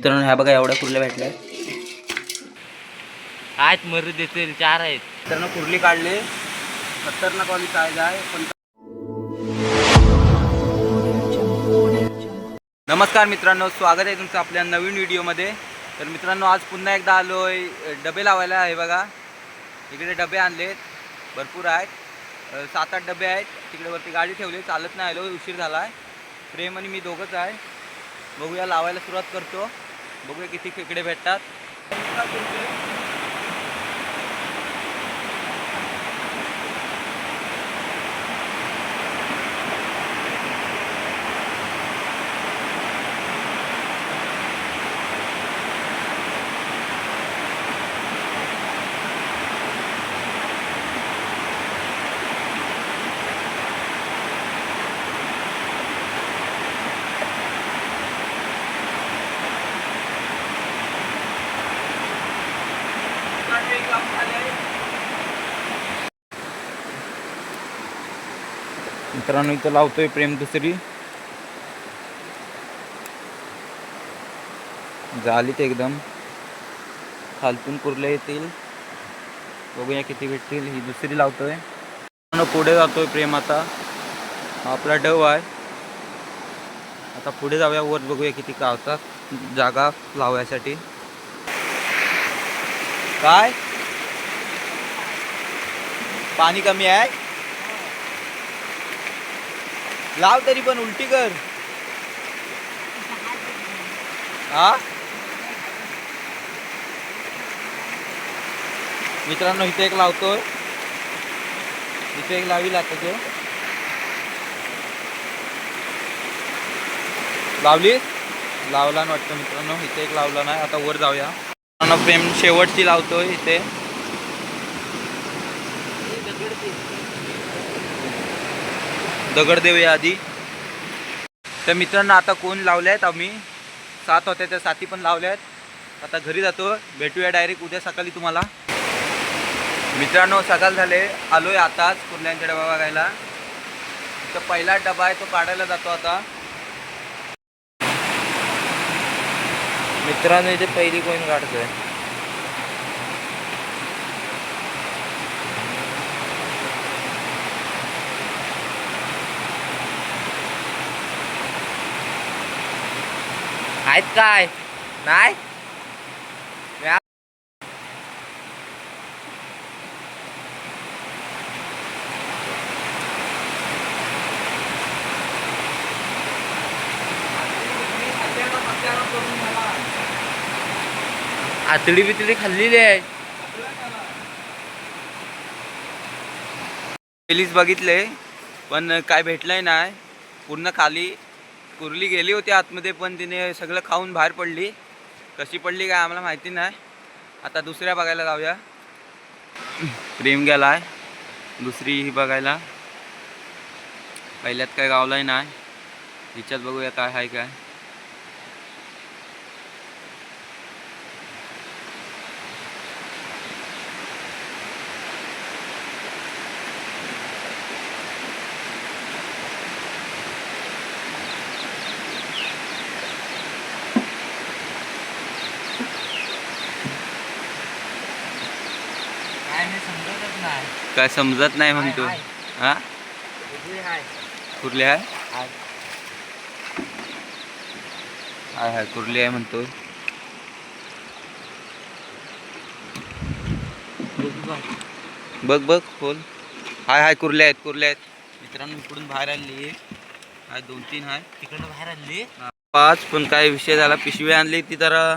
मित्रांनो ह्या बघा एवढ्या कुर्ल्या भेटल्या आहेत मरू देतील 4 आहेत. मित्रांनो कुर्ली काढले खतरनाक वाली साईज आहे पण. नमस्कार मित्रांनो, स्वागत आहे तुमचं आपल्या नवीन व्हिडिओमध्ये. तर मित्रांनो आज पुन्हा एकदा आलो आहे डबे लावायला. आहे बघा इकडे डबे आणलेत भरपूर आहेत, 7-8 डबे आहेत. तिकडे वरती गाडी ठेवली, चालत नाही आलो, उशीर झाला आहे. प्रेम आणि मी दोघंच आहे. बघूया लावायला सुरुवात करतो, बघूया किती खेकडे भेटतात. मित्रांनो इथं लावतोय प्रेम दुसरी झालीत, एकदम खालतून कुर्ले येतील. बघूया किती भेटतील. ही दुसरी लावतोय. पुढे जातोय प्रेम. आता आपला डव आहे. आता पुढे जाऊया वर, बघूया किती कावतात जागा लावायसाठी. काय पाणी कमी आहे, लाव तरी पण उलटी कर. हा मित्रांनो इथे एक लावतोय, इथे एक लावी लागतो. लावली लावला ना वाटतं मित्रांनो, इथे एक लावला नाही. आता वर जाऊया. मित्रांनो प्रेम शेवटची लावतोय इथे. दगड देऊया आधी. तर मित्रांनो आता कोण लावले आहेत, आम्ही 7 होत्या, त्या 7 पण लावल्या आहेत. आता घरी जातो, भेटूया डायरेक्ट उद्या सकाळी तुम्हाला. मित्रांनो सकाळ झाले, आलोय आताच कुर्ल्यांचा डबा बघायला. तर पहिला डबा आहे तो काढायला जातो आता. मित्रांनो इथे पहिली कोण काढतोय. आहेत काय नाही. आतडी बितडी खाल्लेली आहे. पहिलीच बघितले पण काय भेटलंय नाही. पूर्ण खाली कुर्ली गेली होती आतमध्ये, पण तिने सगळं खाऊन बाहेर पडली. कशी पडली काय आम्हाला माहिती नाही. आता दुसऱ्या बघायला जाऊया. प्रेम गेला आहे दुसरी ही बघायला. पहिल्यात काय गावलाय नाही, हिच्यात बघूया काय आहे काय. काय समजत नाही म्हणतो. हा कुर्ली आहे, हाय हाय कुर्ली आहे म्हणतो. बघ बघ खोल. हाय हाय कुर्ले आहेत, कुर्ले आहेत. मित्रांनो इकडून बाहेर आली आहे, 2-3 आहे तिकडनं बाहेर आणली 5. पण काय विषय झाला, पिशवी आणली ती जरा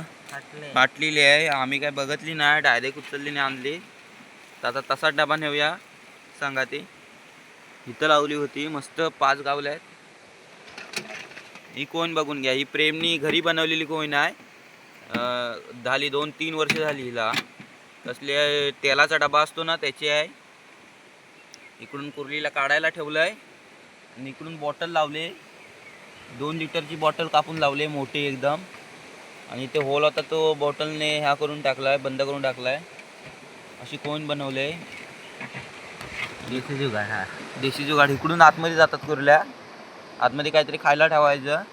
फाटलेली आहे. आम्ही काय बघितली नाही, डायरेक्ट उचलली नाही आणली. तर आता तसाच डबा नेऊया. सांगा ती इथं लावली होती, मस्त 5 गावल्या आहेत. ही कोण बघून घ्या, ही प्रेमनी घरी बनवलेली कोण आहे. झाली 2-3 वर्ष झाली हिला. कसले तेलाचा डबा असतो ना त्याची आहे. इकडून कुर्लीला काढायला ठेवलं आहे आणि इकडून बॉटल लावले. 2 लिटरची बॉटल कापून लावले मोठी एकदम. आणि ते होल होता तो बॉटलने ह्या करून टाकलाय, बंद करून टाकलाय. अशी कोण बनवले. देशी जुगाड. हा देशी जुगाड. इकडून आतमध्ये जातात कुर्ल्या, आतमध्ये काहीतरी खायला ठेवायचं.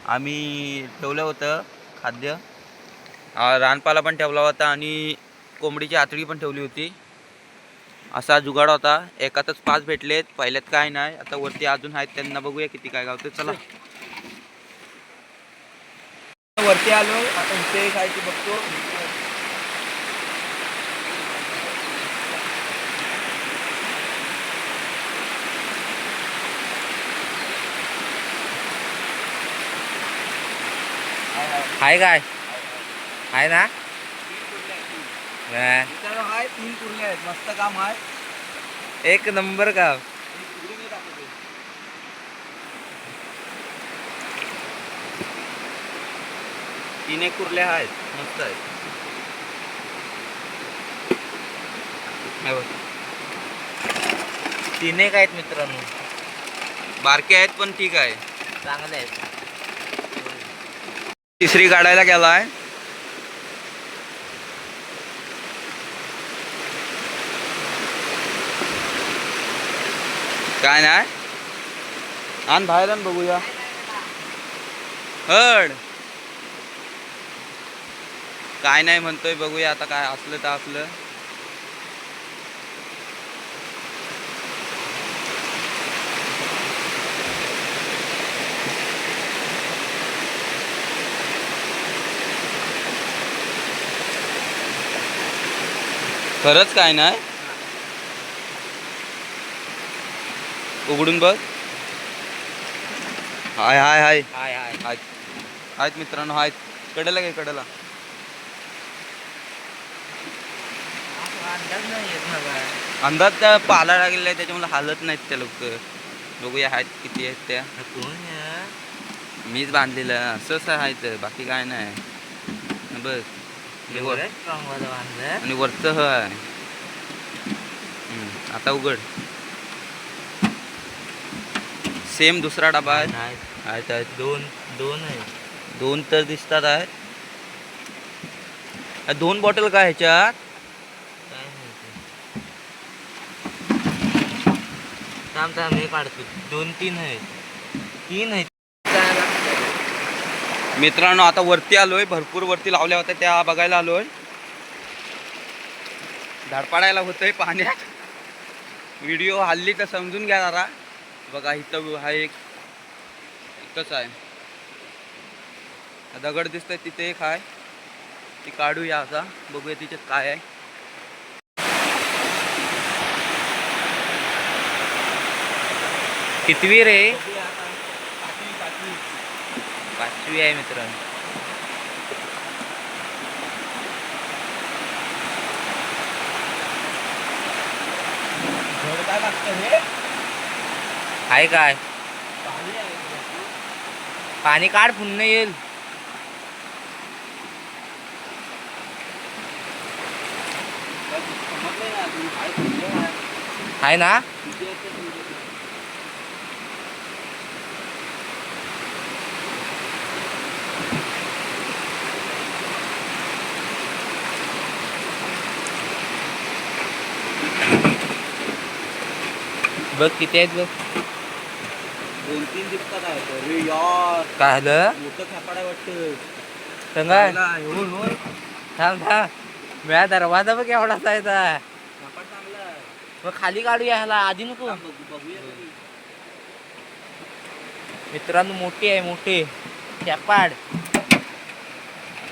आम्ही ठेवलं होतं खाद्य, रानपाला पण ठेवला होता आणि कोंबडीची आतडी पण ठेवली होती. असा जुगाड होता. एकातच 5 भेटलेत. पहिल्यात काय नाही. आता वरती अजून आहेत, त्यांना बघूया किती काय गावते. चला वरती आलो. आता इथे काय ते बघतो. हाय काय आहे ना? हाय 3 कुर्ले आहेत. मस्त काम आहे. एक नंबर का. तीन एक कुर्ले आहेत. मस्त आहेत. तीन एक आहेत मित्रांनो. बारके आहेत पण ठीक आहे. चांगले आहेत. तिसरी काढायला गेलाय. काय नाही. आण बाहेर आण बघूया. हड काय नाही म्हणतोय. बघूया आता काय असलं तर असलं. खरंच काय नाही. उघडून बघ. हाय हाय हाय हाय हाय आहेत. आहेत मित्रांनो. आहेत. कडेला काय कडेला. अंदाज नाही येत ना काय. अंदाज त्या पाला लागलेला आहे त्याच्यामुळे हालत नाहीत त्या लोक. बघूया आहेत किती आहेत त्या. कोण आहे? मीच बांधलेलं असंच आहेत. बाकी काय नाही. बस एवढं strong वालं बांधलं. आणि वरचं आहे. आता उघड. सेम दुसरा डबा आहे. नाही. आहेत आहेत. दोन दोन आहे. 2 तर दिसतात आहेत. 2 बॉटल काय ह्याच्यात. काय माहिती. थांब थांब हे काढतो. 2-3 आहेत. 3 आहेत. मित्रांनो आता वरती आलोय. भरपूर वरती लावल्या होत्या त्या बघायला आलोय. धडपडायला होतंय पाण्यात. व्हिडिओ हल्ली तर समजून घ्या जरा. बघा इथं हा एक इथंच आहे. दगड दिसतंय तिथे एक आहे. ती काढूया आता. बघूया तिच्यात काय आहे. कितवी रे? 5वी आहे मित्रांनो. काय लागतं हे. आहे काय? पाणी काढ पुन्हा येईल. आहे ना? बघ किती आहेत बघ. 2-3 दिसतात आहेत. अरे यार काय झालं? मोठं खेपाडा वाटतं. सांगा. होय होय. थांब थांब. माझ्या दरवाजा बघ एवढाच आहे. खेपाड चांगला आहे. मग खाली काढूया ह्याला. आधी नको. बघूया तरी. मित्रांनो मोठी आहे. मोठी कॅपाड.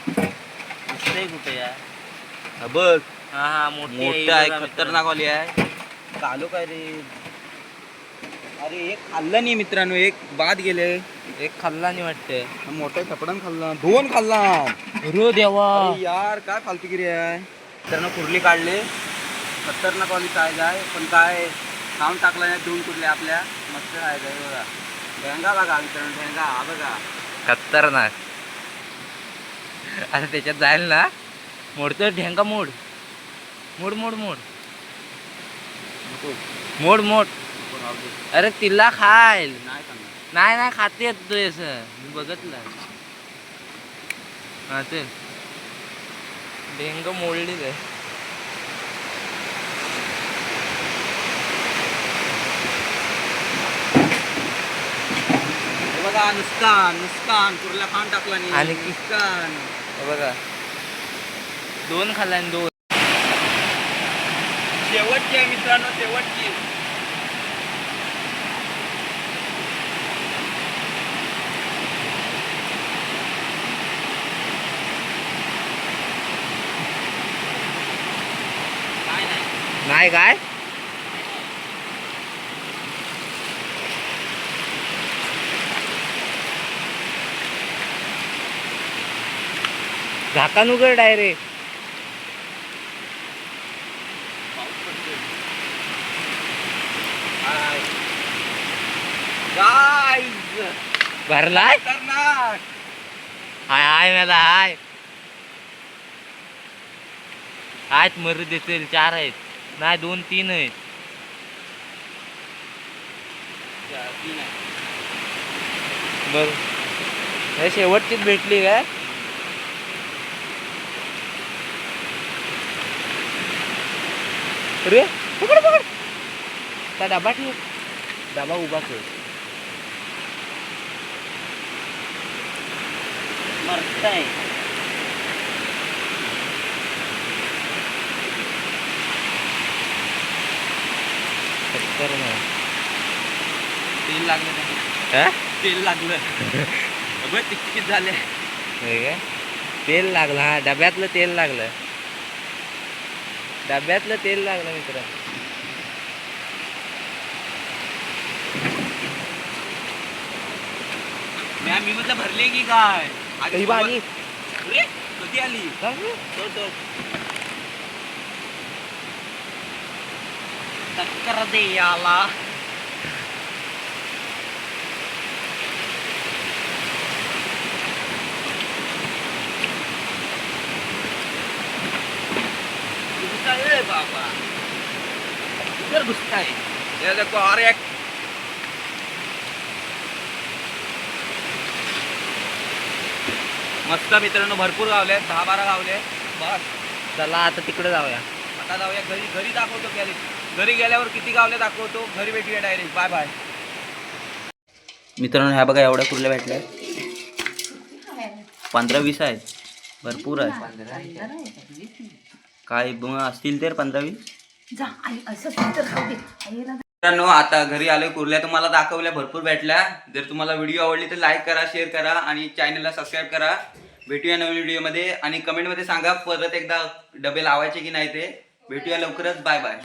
दिसतंय कुठे यार. बघ हा हा मोठी मोठं आहे. खतरनाक वाली आहे. चालू काय रे. अरे एक खाल्लं नाही मित्रांनो. एक बाद गेले. एक खाल्ला नाही वाटते. मोठ्या कपड्यान खाल्ला. 2 खाल्ला. रो देवा. अरे यार काय फालतूगिरी आहे. मित्रांनो कुर्ली काढले. खतरनाक वाली साईज आहे. पण काय खाऊन टाकला नाही. 2 कुर्ले आपल्या. मस्त साईज आहे बघा. ढेंगा बघा मित्रांनो. ढेंगा हा बघा. खतरनाक. आता त्याच्यात जाईल ना. मोडतो ढेंगा. मोड मोड मोड मोड मोड मोड. अरे तिला खायल. नाही सांगणार. नाही नाही खाते तू असं. मी बघितलं. हा ते ढेंग मोडलीच आहे. हे बघा नुसकान नुसकान. कुर्ला खाऊन टाकला नाही. आणि नुसकान. हे बघा 2 खाल्ला 2. शेवटची आहे मित्रांनो, शेवटची. नाही काय झाकान उघड डायरेक्ट. भरलाय खतरनाक. हाय हाय मला हाय आहेत मरू देतील. 4 आहेत नाही 2 3 आहेत. बर हे शेवटचीच भेटली काय. अरे पकड पकड त्या डबा ठेव. डबा उभा कर. मरताय. तेल लागलं नाही. तेल लागलं. बघ किती झाले. तेल लागलं. हा डब्यातलं तेल लागलं. डब्यातलं तेल लागलं मित्र. मी म्हटलं भरले की काय. कधी आली कधी आली. टक्कर दे याला. बाबा इधर घुसता है. ये देखो और एक. मस्त मित्रांनो, भरपूर गावले. 10-12 गावले. बस चला आता तिकडे जाऊया. आता जाऊया घरी. घरी दाखवतो. घरी गेल्यावर किती गावले दाखवतो. घरी भेटूया डायरेक्ट. बाय बाय मित्रांनो. ह्या बघा एवढ्या कुर्ल्या भेटल्या. 15-20 आहेत. भरपूर आहेत. काय असतील तर 15-20. मित्रांनो आता घरी आलोय. कुर्ल्या तुम्हाला दाखवल्या, भरपूर भेटल्या. जर तुम्हाला व्हिडिओ आवडली तर लाईक करा, शेअर करा आणि चॅनलला सबस्क्राईब करा. भेटूया नवीन व्हिडिओमध्ये आणि कमेंटमध्ये सांगा परत एकदा डबे लावायचे की नाही ते. भेटूया लवकरच. Bye bye.